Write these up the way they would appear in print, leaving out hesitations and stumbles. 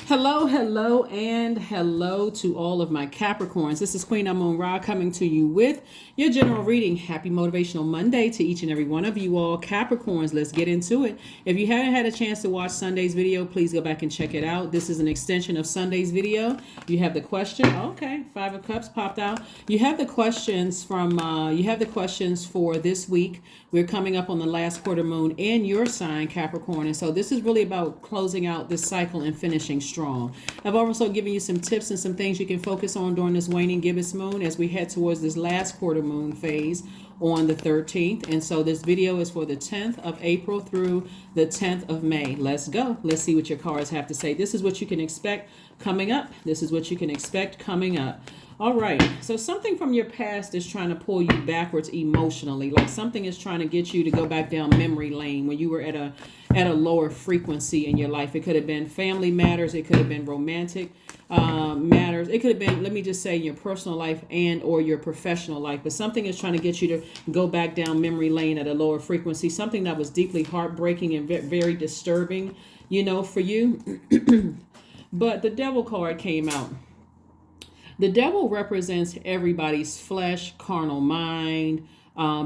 Hello, hello, and hello to all of my Capricorns. This is Queen Amun Ra coming to you with your general reading. Happy Motivational Monday to each and every one of you all Capricorns. Let's get into it. If you haven't had a chance to watch Sunday's video, please go back and check it out. This is an extension of Sunday's video. You have the question. Okay, Five of Cups popped out. You have the questions for this week. We're coming up on the last quarter moon in your sign, Capricorn. And so this is really about closing out this cycle and finishing strong. I've also given you some tips and some things you can focus on during this waning gibbous moon as we head towards this last quarter moon phase on the 13th. And so this video is for the 10th of April through the 10th of May. Let's go. Let's see what your cards have to say. This is what you can expect coming up. This is what you can expect coming up. All right, so something from your past is trying to pull you backwards emotionally, like something is trying to get you to go back down memory lane when you were at a lower frequency in your life. It could have been family matters, it could have been romantic matters, it could have been, let me just say, your personal life and or your professional life. But something is trying to get you to go back down memory lane at a lower frequency, something that was deeply heartbreaking and very disturbing, for you. But the Devil card came out. The devil represents everybody's flesh, carnal mind,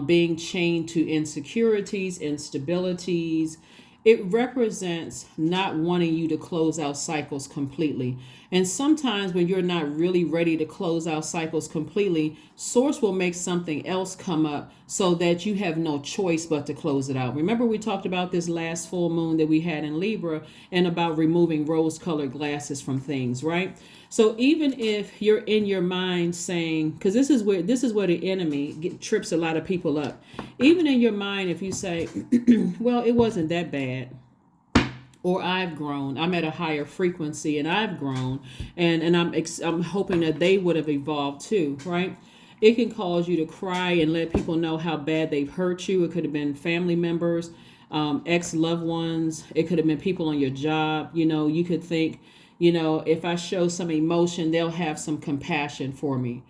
being chained to insecurities, instabilities. It represents not wanting you to close out cycles completely. And sometimes when you're not really ready to close out cycles completely, Source will make something else come up so that you have no choice but to close it out. Remember, we talked about this last full moon that we had in Libra and about removing rose-colored glasses from things, right? So even if you're in your mind saying, because this is where the enemy trips a lot of people up. Even in your mind, if you say, well, it wasn't that bad, or I've grown, I'm at a higher frequency and I've grown, and I'm hoping that they would have evolved too, right? It can cause you to cry and let people know how bad they've hurt you. It could have been family members, ex-loved ones. It could have been people on your job. You could think, if I show some emotion, they'll have some compassion for me.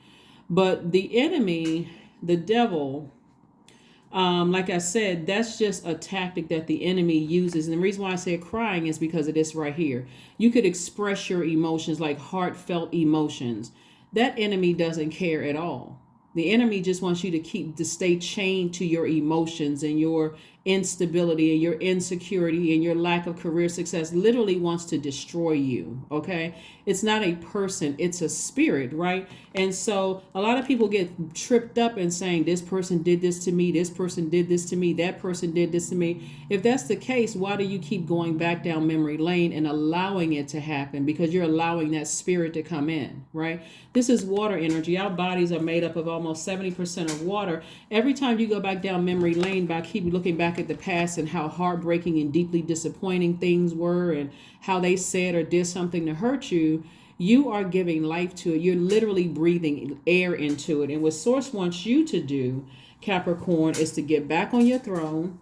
But the enemy, the devil, like I said, that's just a tactic that the enemy uses. And the reason why I say crying is because of this right here. You could express your emotions like heartfelt emotions. That enemy doesn't care at all. The enemy just wants you to stay chained to your emotions and your instability and your insecurity and your lack of career success. Literally wants to destroy you. Okay. It's not a person, it's a spirit, right? And so a lot of people get tripped up in saying, this person did this to me, this person did this to me, that person did this to me. If that's the case, why do you keep going back down memory lane and allowing it to happen? Because you're allowing that spirit to come in, right? This is water energy. Our bodies are made up of almost 70% of water. Every time you go back down memory lane, keep looking back at the past and how heartbreaking and deeply disappointing things were and how they said or did something to hurt you, you are giving life to it. You're literally breathing air into it. And what Source wants you to do, Capricorn, is to get back on your throne,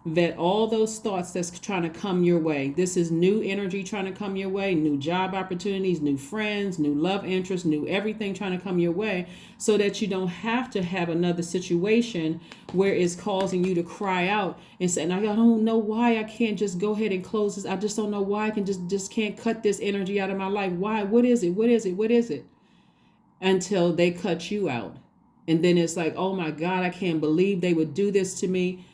vet all those thoughts that's trying to come your way. This is new energy trying to come your way, new job opportunities, new friends, new love interests, new everything trying to come your way, so that you don't have to have another situation where it's causing you to cry out and say, I don't know why I can't just go ahead and close this. I just don't know why I can just can't cut this energy out of my life. Why? What is it? What is it? What is it? Until they cut you out. And then it's like, oh my God, I can't believe they would do this to me.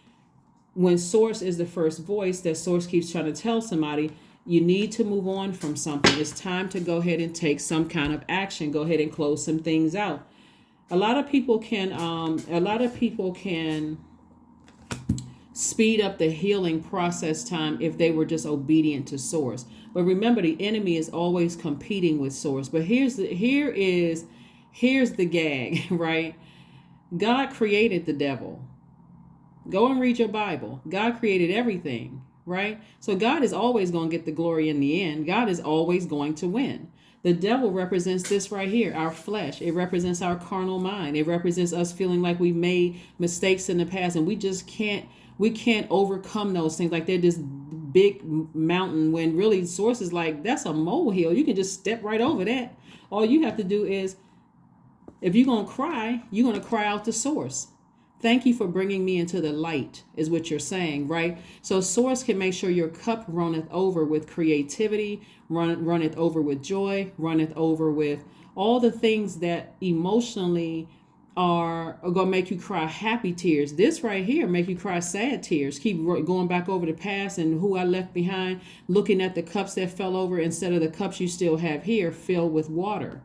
When Source is the first voice, that Source keeps trying to tell somebody, you need to move on from something. It's time to go ahead and take some kind of action. Go ahead and close some things out. A lot of people can speed up the healing process time if they were just obedient to Source. But remember, the enemy is always competing with Source. But here's the gag, right? God created the devil. Go and read your Bible. God created everything, right? So God is always going to get the glory in the end. God is always going to win. The devil represents this right here, our flesh. It represents our carnal mind. It represents us feeling like we've made mistakes in the past and we can't overcome those things. Like they're this big mountain when really Source is like, that's a molehill. You can just step right over that. All you have to do is, if you're going to cry out to Source. Thank you for bringing me into the light, is what you're saying, right? So Source can make sure your cup runneth over with creativity, runneth over with joy, runneth over with all the things that emotionally are going to make you cry happy tears. This right here make you cry sad tears. Keep going back over the past and who I left behind, looking at the cups that fell over instead of the cups you still have here filled with water.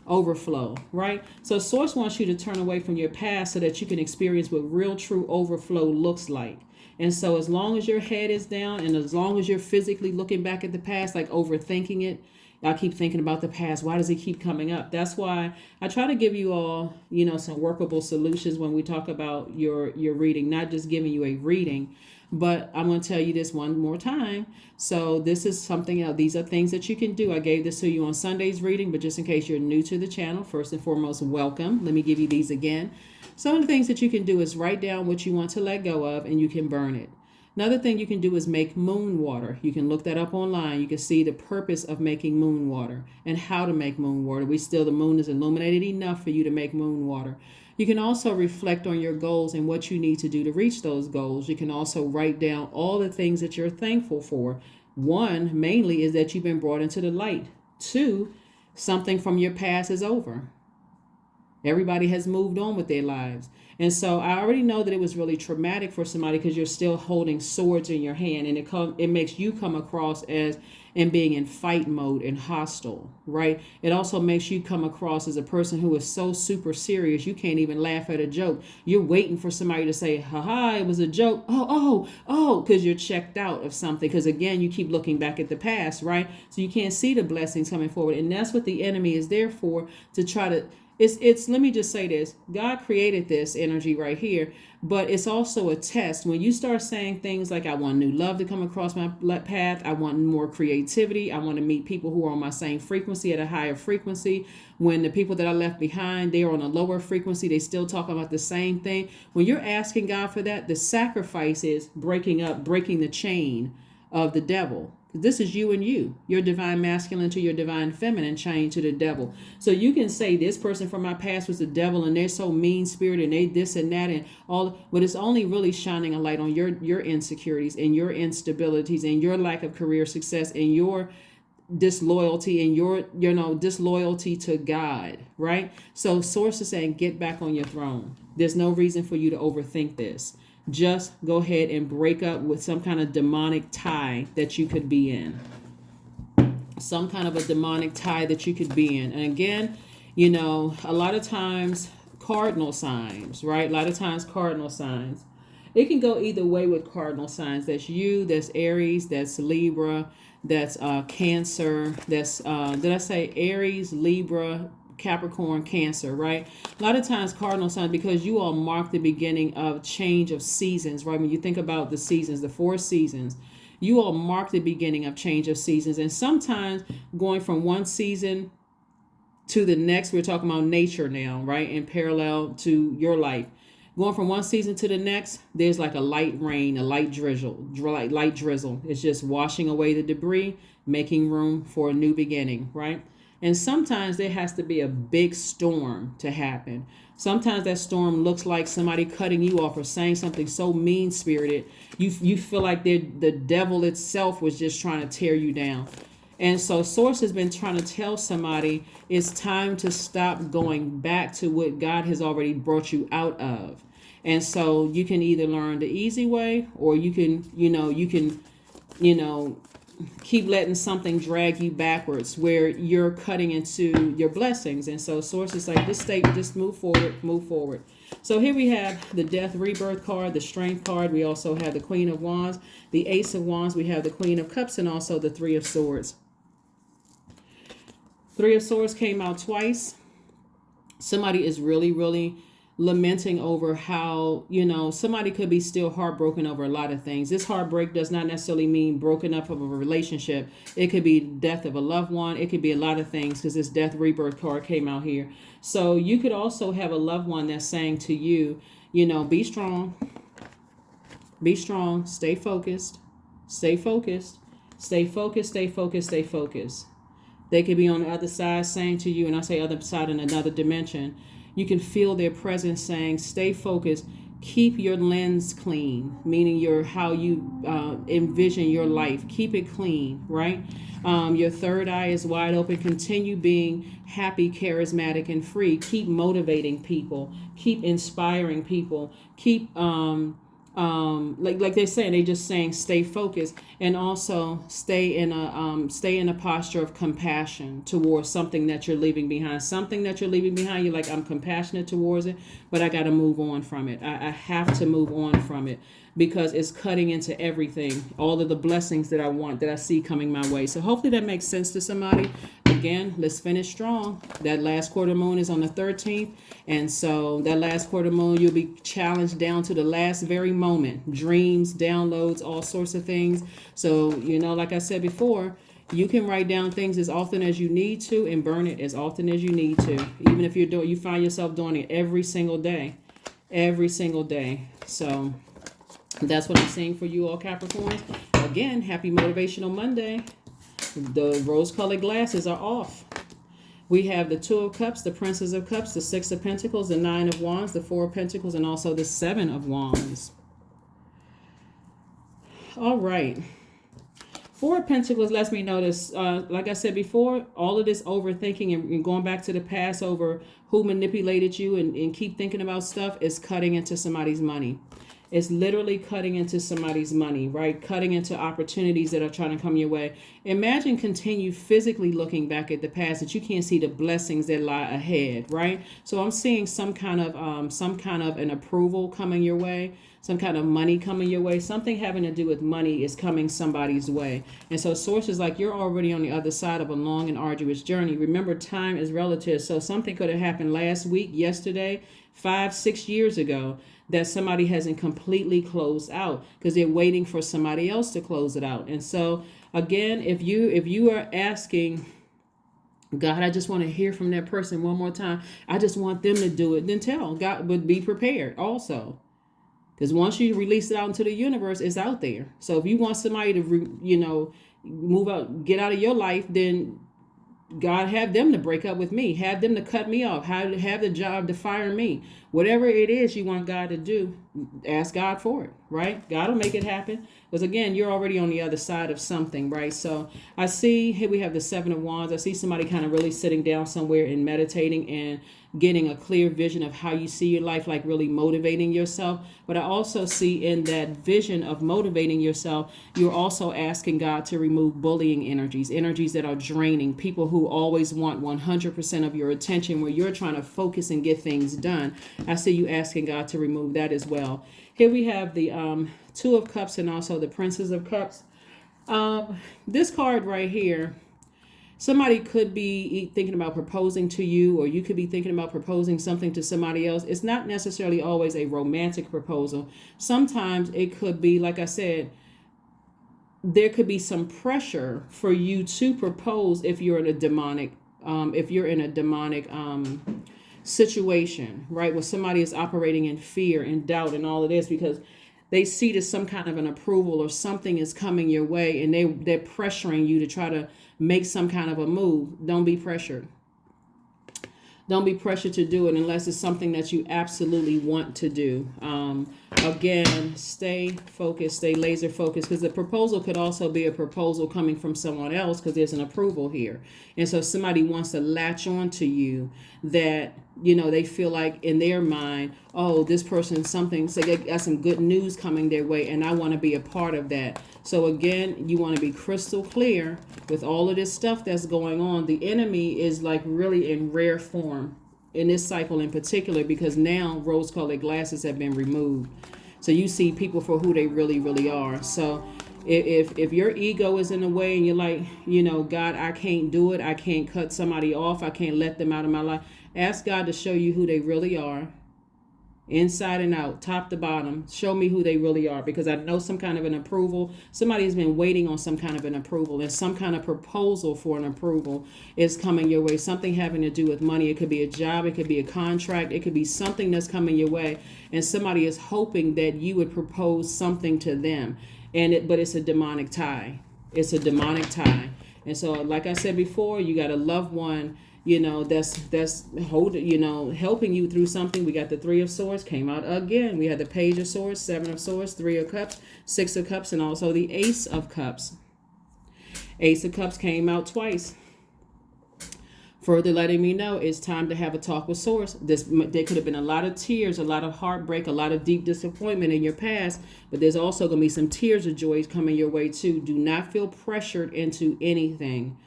Overflow, right? So Source wants you to turn away from your past so that you can experience what real true overflow looks like. And so as long as your head is down and as long as you're physically looking back at the past, like overthinking it, I keep thinking about the past. Why does it keep coming up? That's why I try to give you all, some workable solutions when we talk about your reading, not just giving you a reading, but I'm going to tell you this one more time. So this is something else. These are things that you can do. I gave this to you on Sunday's reading, but just in case you're new to the channel, first and foremost, welcome. Let me give you these again. Some of the things that you can do is write down what you want to let go of and you can burn it. Another thing you can do is make moon water. You can look that up online. You can see the purpose of making moon water and how to make moon water. The moon is illuminated enough for you to make moon water. You can also reflect on your goals and what you need to do to reach those goals. You can also write down all the things that you're thankful for. One, mainly, is that you've been brought into the light. Two, something from your past is over. Everybody has moved on with their lives. And so I already know that it was really traumatic for somebody because you're still holding swords in your hand, and it makes you come across as and being in fight mode and hostile, right? It also makes you come across as a person who is so super serious you can't even laugh at a joke. You're waiting for somebody to say, haha, it was a joke. Oh, because you're checked out of something. Because again, you keep looking back at the past, right? So you can't see the blessings coming forward. And that's what the enemy is there for, to try to let me just say this. God created this energy right here, but it's also a test. When you start saying things like, I want new love to come across my path, I want more creativity, I want to meet people who are on my same frequency at a higher frequency. When the people that I left behind, they're on a lower frequency, they still talk about the same thing. When you're asking God for that, the sacrifice is breaking the chain of the devil. This is you and you, your divine masculine to your divine feminine chained to the devil. So you can say this person from my past was the devil and they're so mean spirited and they this and that and all, but it's only really shining a light on your insecurities and your instabilities and your lack of career success and your disloyalty and your disloyalty to God, right? So Source is saying, get back on your throne. There's no reason for you to overthink this. Just go ahead and break up with some kind of demonic tie that you could be in. Some kind of a demonic tie that you could be in. And again, a lot of times cardinal signs, right? A lot of times cardinal signs. It can go either way with cardinal signs. That's you, that's Aries, that's Libra, that's Cancer, that's, did I say Aries, Libra, Capricorn, Cancer, right? A lot of times cardinal signs, because you all mark the beginning of change of seasons, right? When you think about the seasons, the 4 seasons, you all mark the beginning of change of seasons. And sometimes going from one season to the next, we're talking about nature now, right? In parallel to your life. Going from one season to the next, there's like a light rain, a light drizzle, light drizzle. It's just washing away the debris, making room for a new beginning, right? And sometimes there has to be a big storm to happen. Sometimes that storm looks like somebody cutting you off or saying something so mean-spirited. You feel like the devil itself was just trying to tear you down. And so Source has been trying to tell somebody it's time to stop going back to what God has already brought you out of. And so you can either learn the easy way, or you can keep letting something drag you backwards where you're cutting into your blessings. And so Source is like, this statement, just move forward. So here we have the Death Rebirth card, the Strength card. We also have the Queen of Wands, the Ace of Wands. We have the Queen of Cups and also the Three of Swords. Three of Swords came out twice. Somebody is really, really lamenting over how, somebody could be still heartbroken over a lot of things. This heartbreak does not necessarily mean broken up of a relationship. It could be death of a loved one. It could be a lot of things, because this Death Rebirth card came out here. So you could also have a loved one that's saying to you, be strong, stay focused, stay focused, stay focused, stay focused, stay focused. They could be on the other side saying to you, and I say other side in another dimension, You can feel their presence saying, stay focused. Keep your lens clean, meaning how you envision your life. Keep it clean, right? Your third eye is wide open. Continue being happy, charismatic, and free. Keep motivating people. Keep inspiring people. Keep like they're saying, they just saying stay focused, and also stay in a posture of compassion towards something that you're leaving behind. Something that you're leaving behind, you're like, I'm compassionate towards it, but I got to move on from it. I have to move on from it because it's cutting into everything, all of the blessings that I want, that I see coming my way. So hopefully that makes sense to somebody. Again, let's finish strong. That last quarter moon is on the 13th. And so that last quarter moon, you'll be challenged down to the last very moment. Dreams, downloads, all sorts of things. So, like I said before, you can write down things as often as you need to and burn it as often as you need to. Even if you find yourself doing it every single day. Every single day. So that's what I'm saying for you all Capricorns. Again, happy Motivational Monday. The rose-colored glasses are off. We have the Two of Cups, the Princess of Cups, the Six of Pentacles, the Nine of Wands, the Four of Pentacles, and also the Seven of Wands. All right. Four of Pentacles lets me notice, like I said before, all of this overthinking and going back to the past over who manipulated you and keep thinking about stuff is cutting into somebody's money. It's literally cutting into somebody's money, right? Cutting into opportunities that are trying to come your way. Imagine continue physically looking back at the past that you can't see the blessings that lie ahead, right? So I'm seeing some kind of an approval coming your way, some kind of money coming your way. Something having to do with money is coming somebody's way. And so sources like you're already on the other side of a long and arduous journey. Remember, time is relative. So something could have happened last week, yesterday, 5-6 years ago, that somebody hasn't completely closed out because they're waiting for somebody else to close it out. And so again, if you are asking God, I just want to hear from that person one more time, I just want them to do it, then tell God, but be prepared also. Because once you release it out into the universe, it's out there. So if you want somebody to move out, get out of your life, then God, have them to break up with me, have them to cut me off, have the job to fire me. Whatever it is you want God to do, ask God for it, right? God will make it happen. Because again, you're already on the other side of something, right? So I see here we have the Seven of Wands. I see somebody kind of really sitting down somewhere and meditating and getting a clear vision of how you see your life, like really motivating yourself. But I also see in that vision of motivating yourself, you're also asking God to remove bullying energies that are draining, people who always want 100% of your attention where you're trying to focus and get things done. I see you asking God to remove that as well. Here we have the Two of Cups and also the Princess of Cups. This card right here, somebody could be thinking about proposing to you, or you could be thinking about proposing something to somebody else. It's not necessarily always a romantic proposal. Sometimes it could be, like I said, there could be some pressure for you to propose if you're in a demonic, situation, right? Where somebody is operating in fear and doubt and all of this because they see that some kind of an approval or something is coming your way and they're pressuring you to try to make some kind of a move. Don't be pressured. Don't be pressured to do it unless it's something that you absolutely want to do. Again, stay focused, stay laser focused, because the proposal could also be a proposal coming from someone else because there's an approval here. And so somebody wants to latch on to you that, they feel like in their mind, oh, this person, so they got some good news coming their way and I want to be a part of that. So again, you want to be crystal clear with all of this stuff that's going on. The enemy is like really in rare form in this cycle in particular, because now rose-colored glasses have been removed. So you see people for who they really, really are. So if your ego is in the way and you're like, God, I can't do it. I can't cut somebody off. I can't let them out of my life. Ask God to show you who they really are. Inside and out, top to bottom, show me who they really are, because I know some kind of an approval. Somebody has been waiting on some kind of an approval, and some kind of proposal for an approval is coming your way. Something having to do with money. It could be a job. It could be a contract. It could be something that's coming your way, and somebody is hoping that you would propose something to them. But it's a demonic tie. It's a demonic tie. And so, like I said before, you got a loved one that's holding, helping you through something. We got the Three of Swords came out again. We had the Page of Swords, Seven of Swords, Three of Cups, Six of Cups, and also the Ace of Cups. Ace of Cups came out twice, further letting me know it's time to have a talk with Source. There could have been a lot of tears, a lot of heartbreak, a lot of deep disappointment in your past, but there's also going to be some tears of joy coming your way too. Do not feel pressured into anything.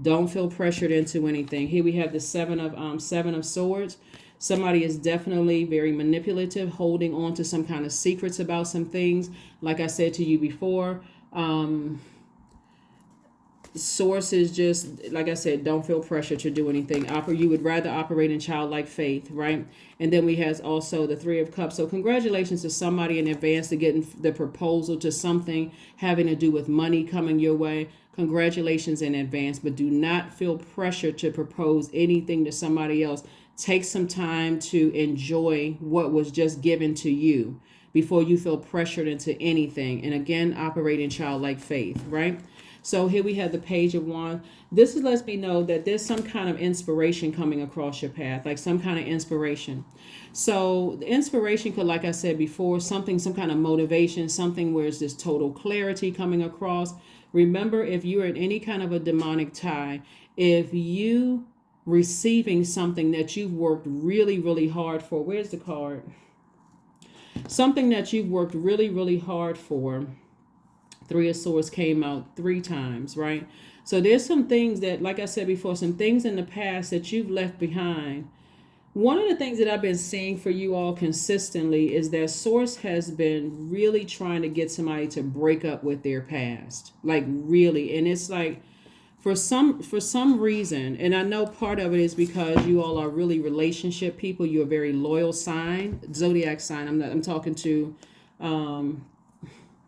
Don't feel pressured into anything. Here we have the Seven of Swords. Somebody is definitely very manipulative, holding on to some kind of secrets about some things. Like I said to you before, Source is just, like I said, don't feel pressure to do anything. You would rather operate in childlike faith, right? And then we have also the Three of Cups. So congratulations to somebody in advance to getting the proposal to something having to do with money coming your way. Congratulations in advance, but do not feel pressure to propose anything to somebody else. Take some time to enjoy what was just given to you before you feel pressured into anything. And again, operate in childlike faith, right? So here we have the Page of Wands. This lets me know that there's some kind of inspiration coming across your path, like some kind of inspiration. So the inspiration could, like I said before, some kind of motivation, something where it's this total clarity coming across. Remember, if you're in any kind of a demonic tie, if you receiving something that you've worked really, really hard for, where's the card? Something that you've worked really, really hard for. Three of Swords came out 3 times, right? So there's some things that, like I said before, some things in the past that you've left behind. One of the things that I've been seeing for you all consistently is that Source has been really trying to get somebody to break up with their past, like really. And it's like for some reason, and I know part of it is because you all are really relationship people. You're a very loyal sign, Zodiac sign. I'm talking to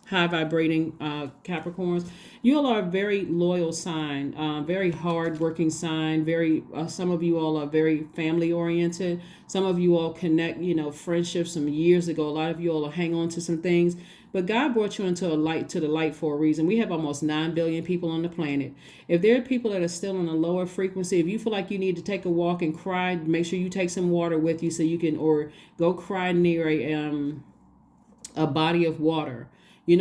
high vibrating Capricorns. You all are a very loyal sign, very hard working sign. Very some of you all are very family oriented. Some of you all connect, friendships some years ago. A lot of you all hang on to some things. But God brought you into the light for a reason. We have almost 9 billion people on the planet. If there are people that are still on a lower frequency, if you feel like you need to take a walk and cry, make sure you take some water with you so you can, or go cry near a body of water. So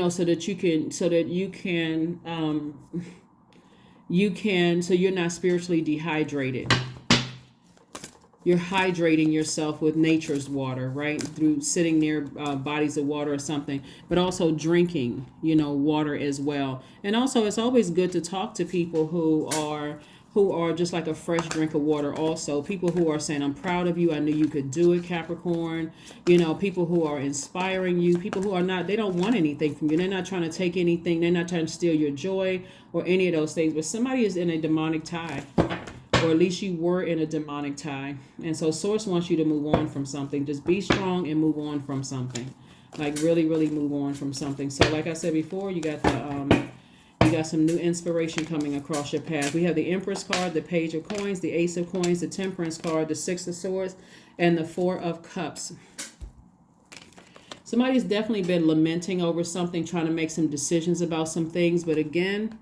you're not spiritually dehydrated. You're hydrating yourself with nature's water, right? Through sitting near bodies of water or something, but also drinking, water as well. And also, it's always good to talk to people who are just like a fresh drink of water. Also, people who are saying, I'm proud of you. I knew you could do it, Capricorn. People who are inspiring you, people who are not, they don't want anything from you. They're not trying to take anything. They're not trying to steal your joy or any of those things. But somebody is in a demonic tie, or at least you were in a demonic tie. And so Source wants you to move on from something. Just be strong and move on from something. Like really, really move on from something. So like I said before, you got some new inspiration coming across your path. We have the Empress card, the Page of Coins, the Ace of Coins, the Temperance card, the Six of Swords, and the Four of Cups. Somebody's definitely been lamenting over something, trying to make some decisions about some things. But again,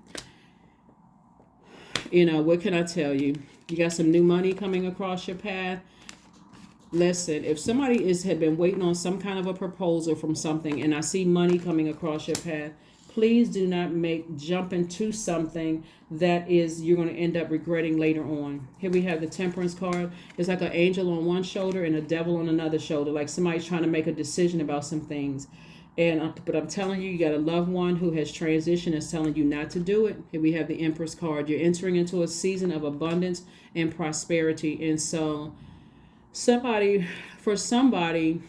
what can I tell you? You got some new money coming across your path. Listen, if somebody had been waiting on some kind of a proposal from something, and I see money coming across your path, please do not jump into something that you're going to end up regretting later on. Here we have the Temperance card. It's like an angel on one shoulder and a devil on another shoulder. Like somebody's trying to make a decision about some things. But I'm telling you, you got a loved one who has transitioned, is telling you not to do it. Here we have the Empress card. You're entering into a season of abundance and prosperity. And so for somebody,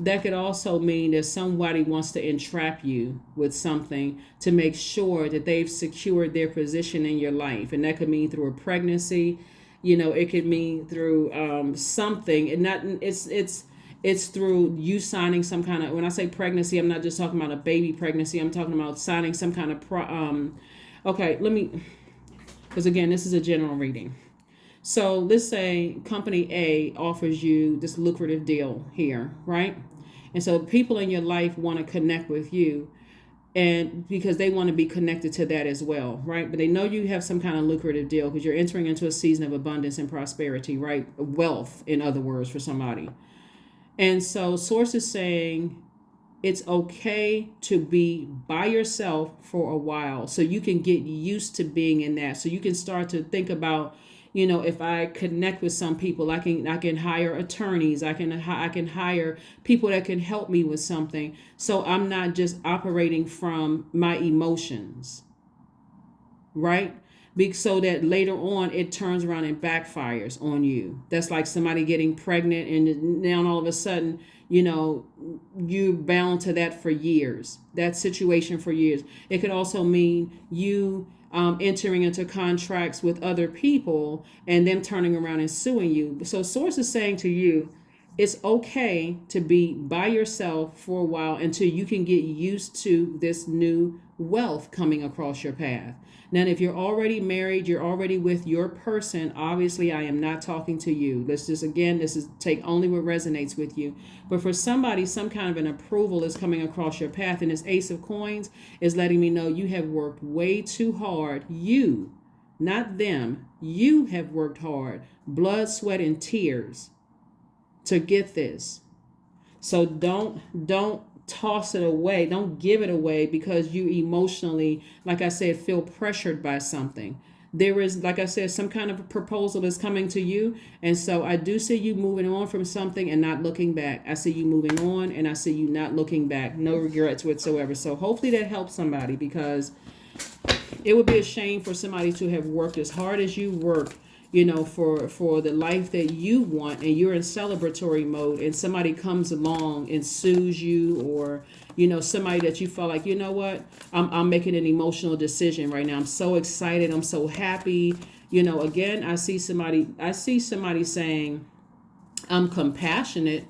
that could also mean that somebody wants to entrap you with something to make sure that they've secured their position in your life. And that could mean through a pregnancy. It could mean through something. And it's through you signing some kind of, when I say pregnancy, I'm not just talking about a baby pregnancy. I'm talking about signing some kind of, because again, this is a general reading. So let's say company A offers you this lucrative deal here, right? And so people in your life want to connect with you. and because they want to be connected to that as well, right? But they know you have some kind of lucrative deal because you're entering into a season of abundance and prosperity, right? Wealth, in other words, for somebody. And so source is saying it's okay to be by yourself for a while so you can get used to being in that. So you can start to think about, if I connect with some people, I can hire attorneys, I can hire people that can help me with something, so I'm not just operating from my emotions, right? So that later on it turns around and backfires on you. That's like somebody getting pregnant and now all of a sudden, you're bound to that for years, that situation for years. It could also mean you entering into contracts with other people and them turning around and suing you. So source is saying to you, it's okay to be by yourself for a while until you can get used to this new wealth coming across your path. Now, if you're already married, you're already with your person, obviously I am not talking to you. This is take only what resonates with you. But for somebody, some kind of an approval is coming across your path, and this Ace of Coins is letting me know you have worked way too hard. You, not them, you have worked hard, blood, sweat, and tears to get this. So don't toss it away. Don't give it away because you emotionally, like I said, feel pressured by something. There is, like I said, some kind of a proposal is coming to you. And so I do see you moving on from something and not looking back. I see you moving on and I see you not looking back. No regrets whatsoever. So hopefully that helps somebody, because it would be a shame for somebody to have worked as hard as you work, for the life that you want, and you're in celebratory mode, and somebody comes along and sues you, or somebody that you feel like, what, I'm making an emotional decision right now, I'm so excited, I'm so happy, again, I see somebody saying, I'm compassionate,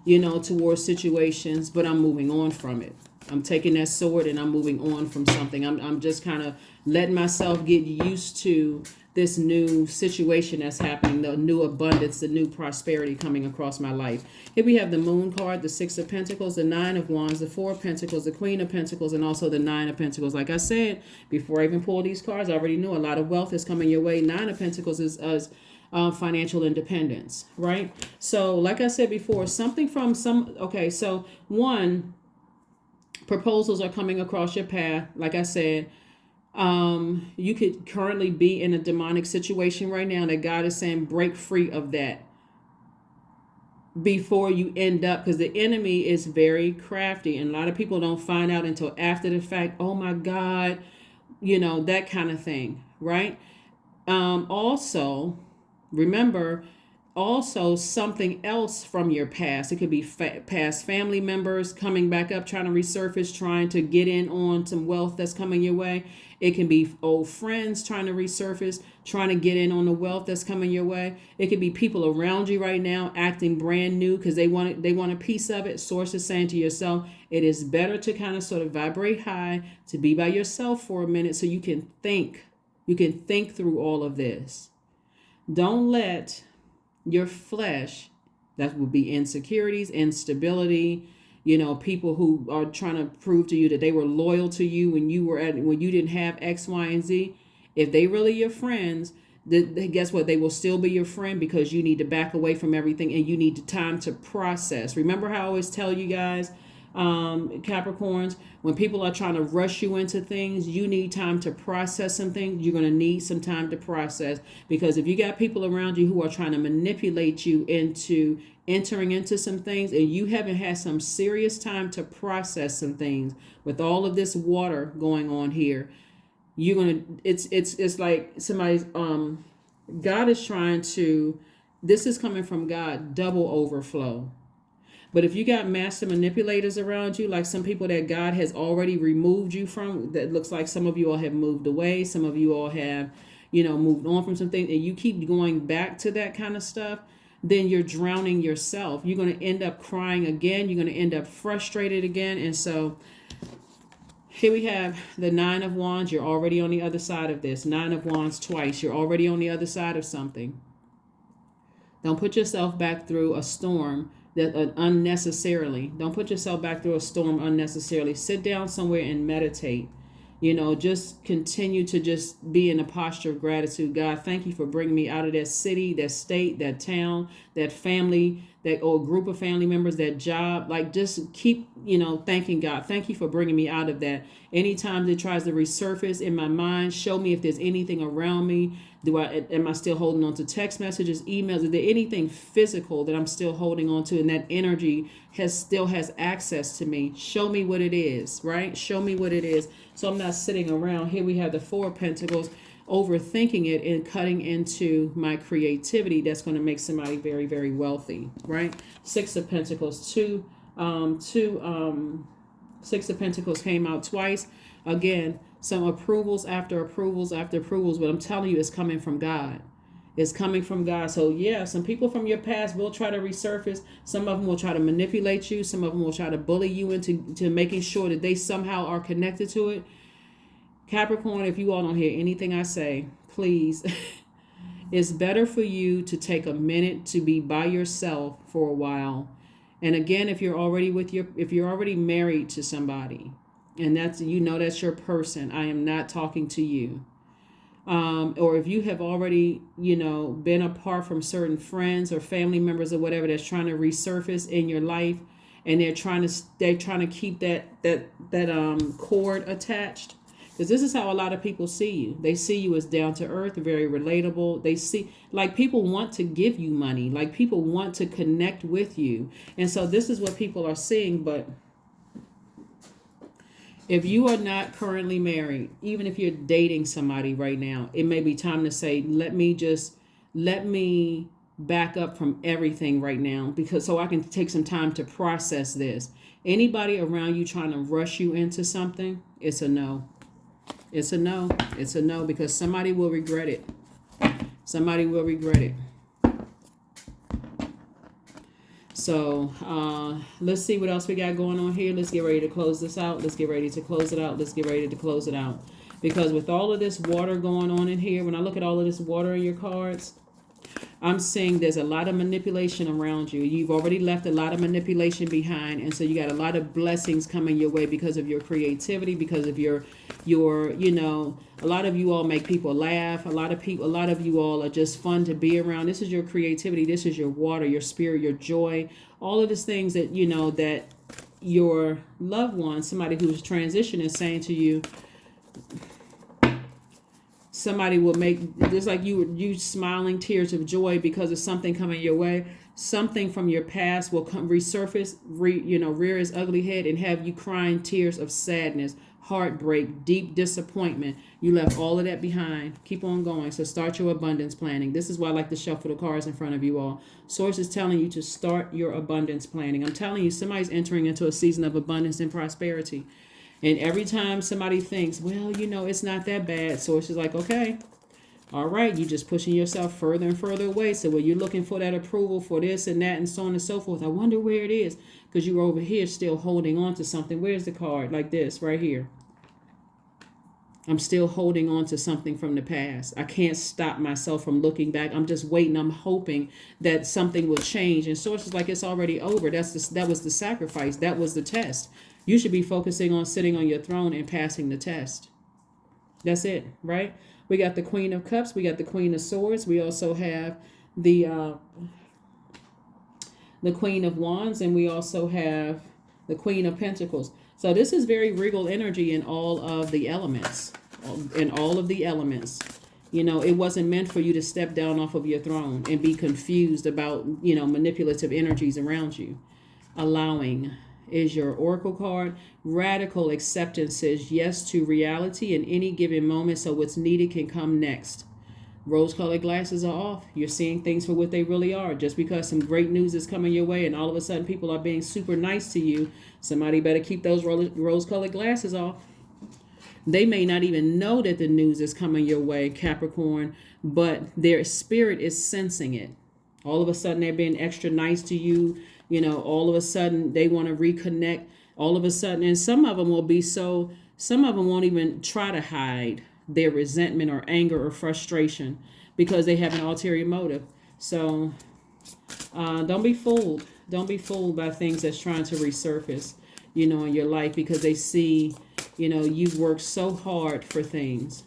towards situations, but I'm moving on from it. I'm taking that sword and I'm moving on from something. I'm just kind of letting myself get used to this new situation that's happening, the new abundance, the new prosperity coming across my life. Here we have the Moon card, the Six of Pentacles, the Nine of Wands, the Four of Pentacles, the Queen of Pentacles, and also the Nine of Pentacles. Like I said, before I even pulled these cards, I already knew a lot of wealth is coming your way. Nine of Pentacles is financial independence, right? So like I said before, so one, proposals are coming across your path. Like I said, you could currently be in a demonic situation right now that God is saying break free of that before you end up, because the enemy is very crafty, and a lot of people don't find out until after the fact. Oh my God, that kind of thing, right? Also, remember, also something else from your past. It could be past family members coming back up, trying to resurface, trying to get in on some wealth that's coming your way. It can be old friends trying to resurface, trying to get in on the wealth that's coming your way. It could be people around you right now acting brand new because they want a piece of it. Source is saying to yourself, it is better to kind of sort of vibrate high, to be by yourself for a minute so you can think. You can think through all of this. Don't let your flesh, that would be insecurities, instability, people who are trying to prove to you that they were loyal to you when you didn't have X, Y, and Z. If they really your friends, guess what? They will still be your friend because you need to back away from everything and you need the time to process. Remember how I always tell you guys, Capricorns, when people are trying to rush you into things, you need time to process some things. You're going to need some time to process, because if you got people around you who are trying to manipulate you into entering into some things and you haven't had some serious time to process some things with all of this water going on here, you're going to, it's like somebody's, God is trying to, this is coming from God, double overflow. But if you got master manipulators around you, like some people that God has already removed you from, that looks like some of you all have moved away, some of you all have, moved on from some things, and you keep going back to that kind of stuff, then you're drowning yourself. You're going to end up crying again. You're going to end up frustrated again. And so here we have the Nine of Wands. You're already on the other side of this. Nine of Wands twice. You're already on the other side of something. Don't put yourself back through a storm that unnecessarily. Don't put yourself back through a storm unnecessarily. Sit down somewhere and meditate. Just continue to just be in a posture of gratitude. God, thank you for bringing me out of that city, that state, that town, that family, that or group of family members, that job. Like, just keep, thanking God. Thank you for bringing me out of that. Anytime it tries to resurface in my mind, show me if there's anything around me. Am I still holding on to text messages, emails? Is there anything physical that I'm still holding on to, and that energy still has access to me? Show me what it is, right? Show me what it is. So I'm not sitting around. Here we have the Four of Pentacles, overthinking it and cutting into my creativity. That's going to make somebody very, very wealthy, right? Six of Pentacles, Six of Pentacles came out twice. Again, some approvals after approvals after approvals, but I'm telling you, it's coming from God. It's coming from God. So yeah, some people from your past will try to resurface. Some of them will try to manipulate you. Some of them will try to bully you into making sure that they somehow are connected to it. Capricorn, if you all don't hear anything I say, please, it's better for you to take a minute to be by yourself for a while. And again, if you're already married to somebody, and that's your person, I am not talking to you. Or if you have already, been apart from certain friends or family members or whatever that's trying to resurface in your life, and they're trying to keep that cord attached. Because this is how a lot of people see you. They see you as down to earth, very relatable. They see, like, people want to give you money. Like, people want to connect with you. And so this is what people are seeing. But if you are not currently married, even if you're dating somebody right now, it may be time to say, let me back up from everything right now, because so I can take some time to process this. Anybody around you trying to rush you into something, it's a no. It's a no. It's a no, because somebody will regret it. Somebody will regret it. So let's see what else we got going on here. Let's get ready to close this out. Let's get ready to close it out. Let's get ready to close it out. Because with all of this water going on in here, when I look at all of this water in your cards, I'm seeing there's a lot of manipulation around you. You've already left a lot of manipulation behind. And so you got a lot of blessings coming your way because of your creativity, because of your a lot of you all make people laugh. A lot of you all are just fun to be around. This is your creativity. This is your water, your spirit, your joy. All of these things that, that your loved one, somebody who's transitioning, is saying to you. Somebody will make, just like you smiling tears of joy because of something coming your way. Something from your past will come resurface, rear its ugly head and have you crying tears of sadness, heartbreak, deep disappointment. You left all of that behind. Keep on going. So start your abundance planning. This is why I like to shuffle the cards in front of you all. Source is telling you to start your abundance planning. I'm telling you, somebody's entering into a season of abundance and prosperity. And every time somebody thinks, well, it's not that bad, Source is like, okay, all right, you're just pushing yourself further and further away. So when you're looking for that approval for this and that and so on and so forth, I wonder where it is, because you're over here still holding on to something. Where's the card? Like this right here. I'm still holding on to something from the past. I can't stop myself from looking back. I'm just waiting. I'm hoping that something will change. And Source is like, it's already over. That was the sacrifice. That was the test. You should be focusing on sitting on your throne and passing the test. That's it, right? We got the Queen of Cups. We got the Queen of Swords. We also have the Queen of Wands. And we also have the Queen of Pentacles. So this is very regal energy in all of the elements. In all of the elements. It wasn't meant for you to step down off of your throne and be confused about, manipulative energies around you. Allowing is your oracle card. Radical acceptance says yes to reality in any given moment, so what's needed can come next. Rose-colored glasses are off. You're seeing things for what they really are. Just because some great news is coming your way and all of a sudden people are being super nice to you, somebody better keep those rose-colored glasses off. They may not even know that the news is coming your way, Capricorn, but their spirit is sensing it. All of a sudden they're being extra nice to you. All of a sudden they want to reconnect. All of a sudden, and some of them won't even try to hide their resentment or anger or frustration because they have an ulterior motive. So don't be fooled. Don't be fooled by things that's trying to resurface, in your life, because they see, you've worked so hard for things.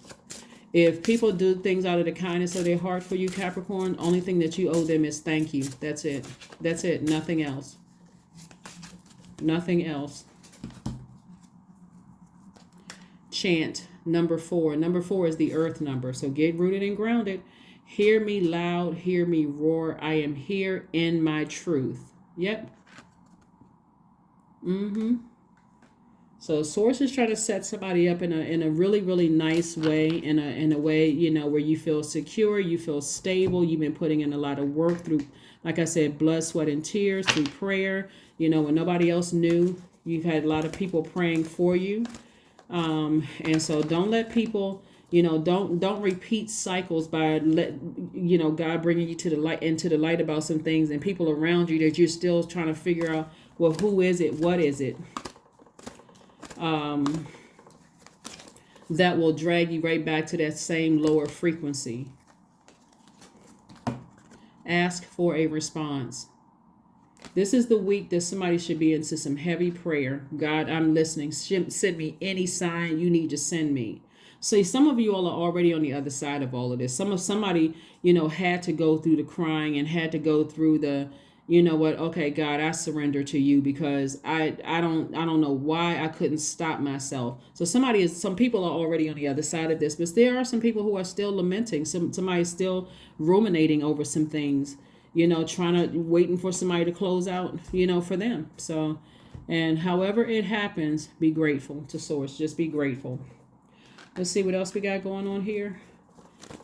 If people do things out of the kindness of their heart for you, Capricorn, only thing that you owe them is thank you. That's it. That's it. Nothing else. Nothing else. Chant number 4. Number 4 is the earth number. So get rooted and grounded. Hear me loud, hear me roar. I am here in my truth. Yep. So source is trying to set somebody up in a really, really nice way, in a way, where you feel secure, you feel stable. You've been putting in a lot of work through, like I said, blood, sweat, and tears, through prayer. When nobody else knew, you've had a lot of people praying for you. And so don't let people, don't repeat cycles by God bringing you to the light, into the light about some things, and people around you that you're still trying to figure out, well, who is it? What is it? That will drag you right back to that same lower frequency. Ask for a response. This is the week that somebody should be into some heavy prayer. God, I'm listening. Send me any sign you need to send me. See, some of you all are already on the other side of all of this. Somebody, had to go through the crying and had to go through the, okay, God, I surrender to you, because I don't know why I couldn't stop myself. So some people are already on the other side of this, but there are some people who are still lamenting. Somebody's still ruminating over some things, waiting for somebody to close out, for them. So, and however it happens, be grateful to source. Just be grateful. Let's see what else we got going on here.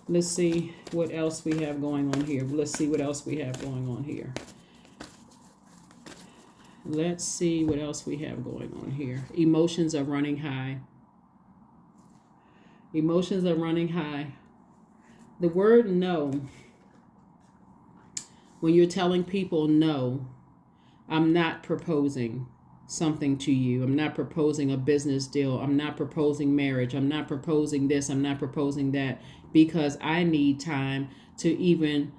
Let's see what else we have going on here. Let's see what else we have going on here. Let's see what else we have going on here. Emotions are running high. Emotions are running high. The word no, when you're telling people, no, I'm not proposing something to you. I'm not proposing a business deal. I'm not proposing marriage. I'm not proposing this. I'm not proposing that, because I need time to even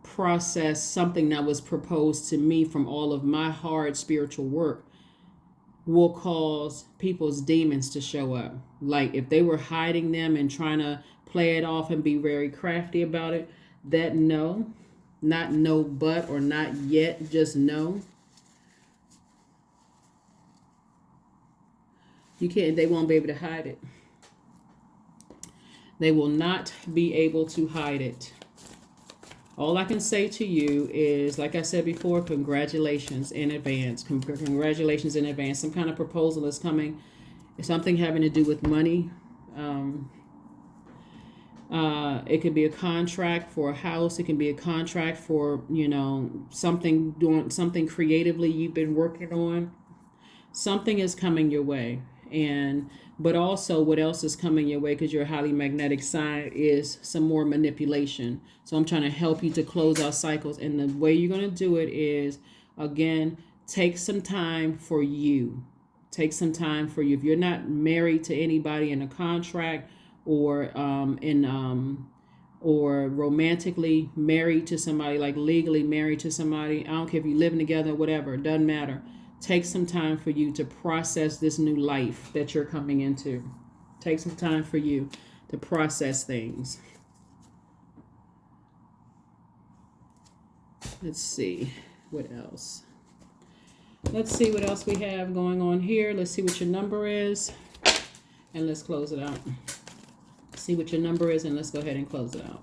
process something that was proposed to me from all of my hard spiritual work, will cause people's demons to show up. Like if they were hiding them and trying to play it off and be very crafty about it, that no, not no but, or not yet, just no. They won't be able to hide it. They will not be able to hide it. All I can say to you is, like I said before, congratulations in advance. Congratulations in advance. Some kind of proposal is coming. Something having to do with money. It could be a contract for a house. It can be a contract for, doing something creatively you've been working on. Something is coming your way. But also what else is coming your way, because you're a highly magnetic sign, is some more manipulation. So I'm trying to help you to close out cycles. And the way you're going to do it is, again, take some time for you. Take some time for you. If you're not married to anybody in a contract, or or romantically married to somebody, like legally married to somebody, I don't care if you're living together or whatever, it doesn't matter. Take some time for you to process this new life that you're coming into. Take some time for you to process things. Let's see what else. Let's see what else we have going on here. Let's see what your number is, and let's close it out. See what your number is, and let's go ahead and close it out.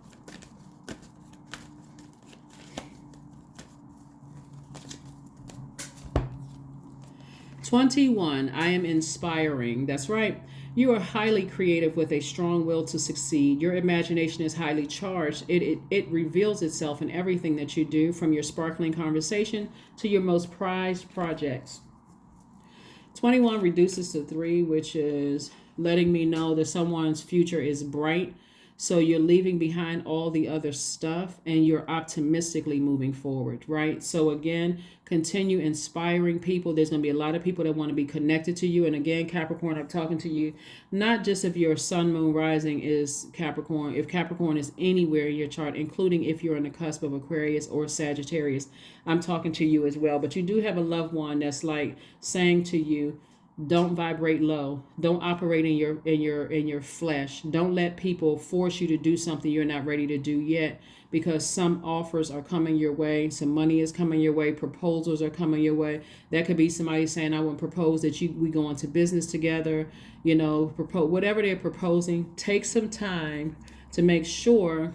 "21, I am inspiring." That's right. You are highly creative with a strong will to succeed. Your imagination is highly charged. It reveals itself in everything that you do, from your sparkling conversation to your most prized projects. 21 reduces to 3, which is letting me know that someone's future is bright. So you're leaving behind all the other stuff and you're optimistically moving forward, right? So again, continue inspiring people. There's going to be a lot of people that want to be connected to you. And again, Capricorn, I'm talking to you, not just if your sun, moon, rising is Capricorn, if Capricorn is anywhere in your chart, including if you're on the cusp of Aquarius or Sagittarius, I'm talking to you as well. But you do have a loved one that's like saying to you, don't vibrate low. Don't operate in your flesh. Don't let people force you to do something you're not ready to do yet, because some offers are coming your way, some money is coming your way, proposals are coming your way. That could be somebody saying, I want to propose that we go into business together, propose whatever they're proposing. Take some time to make sure,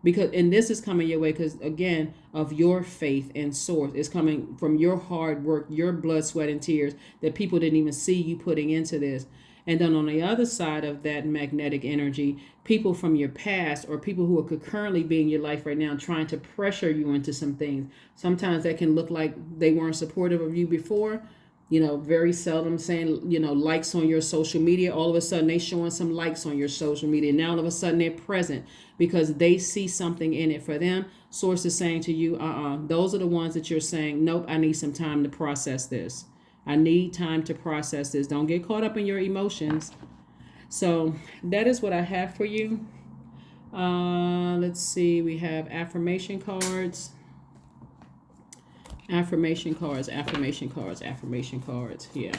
because and this is coming your way because again of your faith and source. It's coming from your hard work, your blood, sweat, and tears that people didn't even see you putting into this. And then on the other side of that magnetic energy, people from your past or people who could currently be in your life right now trying to pressure you into some things. Sometimes that can look like they weren't supportive of you before. Very seldom saying, likes on your social media. All of a sudden they showing some likes on your social media. Now all of a sudden they're present because they see something in it for them. Source is saying to you, those are the ones that you're saying, nope, I need some time to process this. I need time to process this. Don't get caught up in your emotions. So that is what I have for you. Let's see. We have affirmation cards. Affirmation cards. Yeah.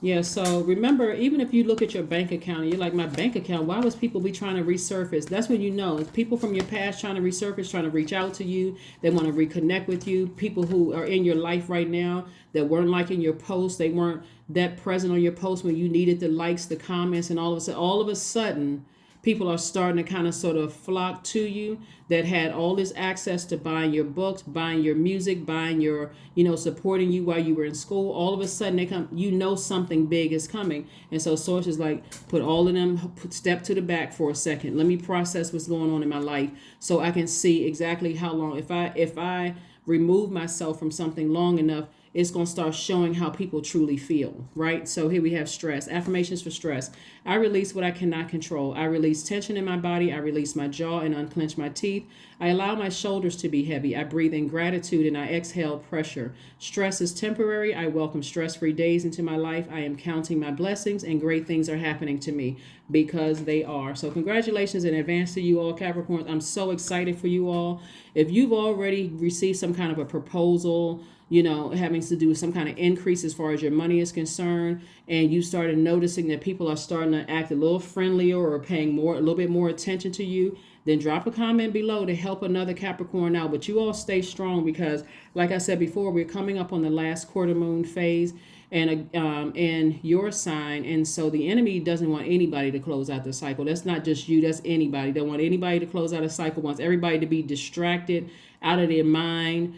Yeah, so remember, even if you look at your bank account and you're like, my bank account, why was people be trying to resurface? That's when you know it's people from your past trying to resurface, trying to reach out to you. They want to reconnect with you. People who are in your life right now that weren't liking your posts. They weren't that present on your post when you needed the likes, the comments, and all of a sudden, people are starting to kind of sort of flock to you that had all this access to buying your books, buying your music, buying your, supporting you while you were in school. All of a sudden they come, something big is coming. And so source is like, put all of them, step to the back for a second. Let me process what's going on in my life so I can see exactly how long. If I remove myself from something long enough, it's going to start showing how people truly feel, right? So here we have stress. Affirmations for stress. I release what I cannot control. I release tension in my body. I release my jaw and unclench my teeth. I allow my shoulders to be heavy. I breathe in gratitude and I exhale pressure. Stress is temporary. I welcome stress-free days into my life. I am counting my blessings and great things are happening to me because they are. So congratulations in advance to you all, Capricorns. I'm so excited for you all. If you've already received some kind of a proposal, having to do with some kind of increase as far as your money is concerned, and you started noticing that people are starting to act a little friendlier or paying a little bit more attention to you, then drop a comment below to help another Capricorn out. But you all stay strong because, like I said before, we're coming up on the last quarter moon phase and in your sign. And so the enemy doesn't want anybody to close out the cycle. That's not just you, that's anybody. They don't want anybody to close out a cycle, wants everybody to be distracted, out of their mind,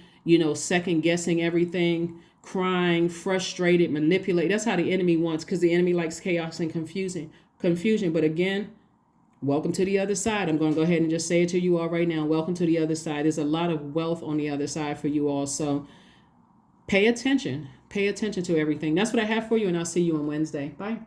second guessing everything, crying, frustrated, manipulate. That's how the enemy wants, because the enemy likes chaos and confusion. But again, welcome to the other side. I'm going to go ahead and just say it to you all right now. Welcome to the other side. There's a lot of wealth on the other side for you all. So pay attention. Pay attention to everything. That's what I have for you, and I'll see you on Wednesday. Bye.